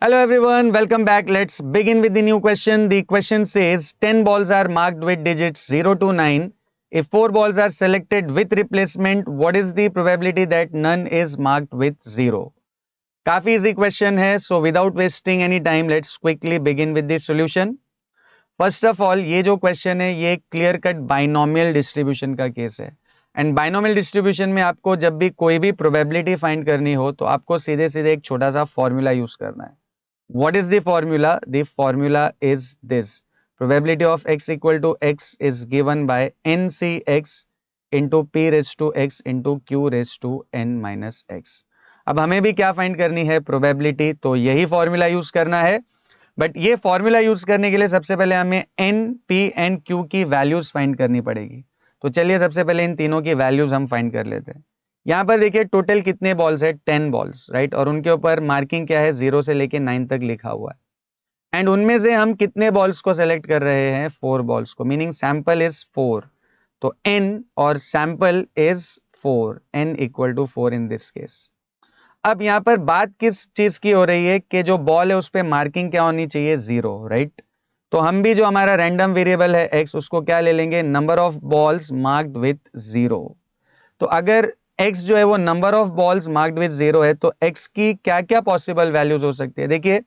Hello everyone, welcome back. Let's begin with the new question. The question says 10 balls are marked with digits 0 to 9. If 4 balls are selected with replacement, what is the probability that none is marked with 0? काफी easy question है, so without wasting any time, let's quickly begin with the solution. First of all ये जो question है ये clear cut binomial distribution का case है and binomial distribution में आपको जब भी कोई भी प्रोबेबिलिटी फाइंड करनी हो तो आपको सीधे सीधे एक छोटा सा फॉर्मूला यूज करना है. What is the formula? The formula is this. Probability of x equal to x is given by ncx into p raised to x into q raised to n minus x. अब हमें भी क्या find करनी है? Probability. तो यही formula use करना है. बट ये फॉर्मूला यूज करने के लिए सबसे पहले हमें एन पी एंड क्यू की वैल्यूज फाइंड करनी पड़ेगी. तो चलिए सबसे पहले इन तीनों की वैल्यूज हम फाइंड कर लेते हैं. यहाँ पर देखिए टोटल कितने बॉल्स है? 10 बॉल्स, राइट. और उनके ऊपर मार्किंग क्या है? 0 से लेके 9 तक लिखा हुआ है. एंड उनमें से हम कितने बॉल्स को सेलेक्ट कर रहे हैं? 4 बॉल्स को, मीनिंग सैंपल इज 4. तो n और sample is 4, n equal to 4 in this case. अब यहाँ पर बात किस चीज की हो रही है कि जो बॉल है उस पर मार्किंग क्या होनी चाहिए? 0, राइट. तो हम भी जो हमारा रैंडम वेरिएबल है x उसको क्या ले लेंगे? Number of balls marked with 0. तो अगर x जो है वो number of balls marked with 0 है तो x की क्या क्या पॉसिबल वैल्यूज हो सकती है? देखिए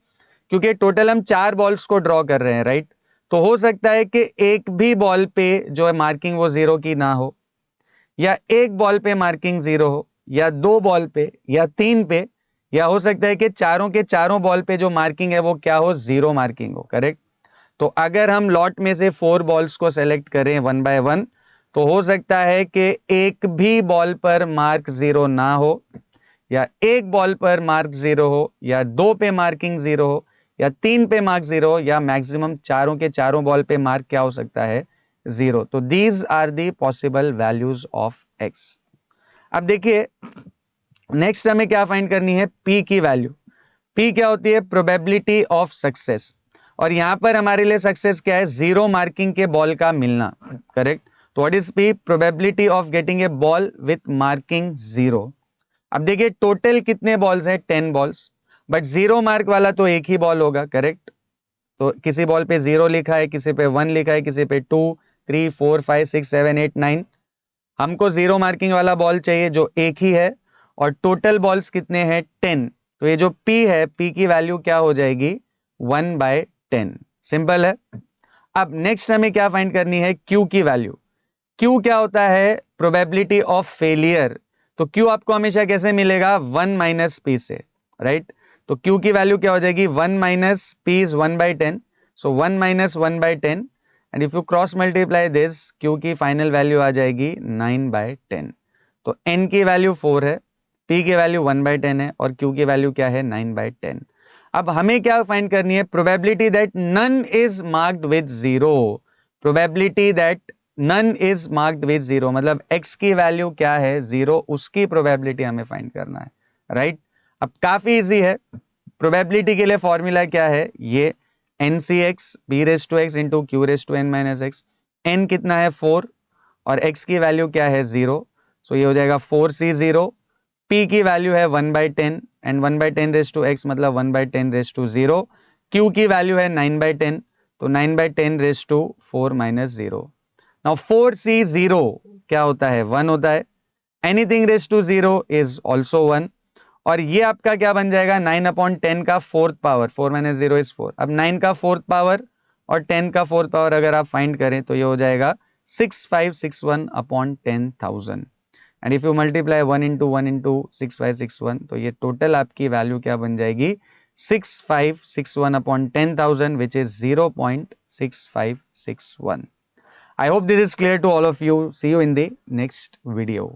क्योंकि टोटल हम 4 बॉल्स को ड्रॉ कर रहे हैं, राइट. तो हो सकता है कि एक भी बॉल पे जो है मार्किंग वो 0 की ना हो, या एक बॉल पे मार्किंग 0 हो, या 2 बॉल पे, या 3 पे, या हो सकता है कि चारों के चारों बॉल पे जो मार्किंग है वो क्या हो? 0 मार्किंग हो, करेक्ट. तो अगर हम लॉट में से 4 बॉल्स को सेलेक्ट करें वन बाय वन तो हो सकता है कि एक भी बॉल पर मार्क 0 ना हो, या एक बॉल पर मार्क 0 हो, या 2 पे मार्किंग 0 हो, या 3 पे मार्क 0 हो, या मैक्सिमम चारों के चारों बॉल पे मार्क क्या हो सकता है? 0. तो these are the possible values of x. अब देखिए नेक्स्ट हमें क्या फाइंड करनी है? p की वैल्यू. p क्या होती है? Probability of success. और यहां पर हमारे लिए सक्सेस क्या है? 0 मार्किंग के बॉल का मिलना, करेक्ट. तो what is p? Probability of getting a ball with marking 0. अब देखिए टोटल कितने बॉल्स हैं? 10 बॉल्स. बट 0 मार्क वाला तो एक ही बॉल होगा, करेक्ट. तो किसी बॉल पे 0 लिखा है, किसी पे 1 लिखा है, किसी पे 2, 3, 4, 5, 6, 7, 8, 9. हमको 0 मार्किंग वाला बॉल चाहिए जो एक ही है. और टोटल बॉल्स कितने हैं? 10. तो ये जो p है, p की वैल्यू क्या हो जाएगी? 1/10. सिंपल है. अब नेक्स्ट हमें क्या फाइंड करनी है? q की वैल्यू. q क्या होता है? Probability of failure. तो q आपको हमेशा कैसे मिलेगा? 1 माइनस p से, राइट. तो q की वैल्यू क्या हो जाएगी? 1 minus p is 1/10. So 1 minus 1/10 and if you cross multiply this q की फाइनल वैल्यू आ जाएगी 9/10. तो n की वैल्यू 4 है, p की वैल्यू 1/10 है और q की वैल्यू क्या है? 9/10. अब हमें क्या फाइंड करनी है? Probability that none is marked with 0. Probability that none is marked with 0 मतलब x की वैल्यू क्या है? 0. उसकी प्रोबेबिलिटी हमें फाइंड करना है, राइट. अब काफी इजी है. प्रोबेबिलिटी के लिए फॉर्मूला क्या है? ये ncx b raise to x into Q raise to n minus x. n कितना है? 4. और x की वैल्यू क्या है? 0. सो ये हो जाएगा 4c0. p की वैल्यू है 1/10 एंड 1/10 रेज टू x मतलब 1/10 रेज टू 0. q की वैल्यू है 9/10. तो 9/10 raise to 4 minus 0. Now 4c0 क्या होता है? 1 होता है. Anything raise to 0 is also 1. और ये आपका क्या बन जाएगा? 9/10 का फोर्थ पावर. 4 minus 0 is 4. अब 9 का फोर्थ पावर और 10 का फोर्थ पावर अगर आप फाइंड करें तो ये हो जाएगा 6561/10,000. And if you multiply 1 into 1 into 6561 तो ये टोटल आपकी वैल्यू क्या बन जाएगी? 6561/10,000 which is 0.6561. I hope this is clear to all of you. See you in the next video.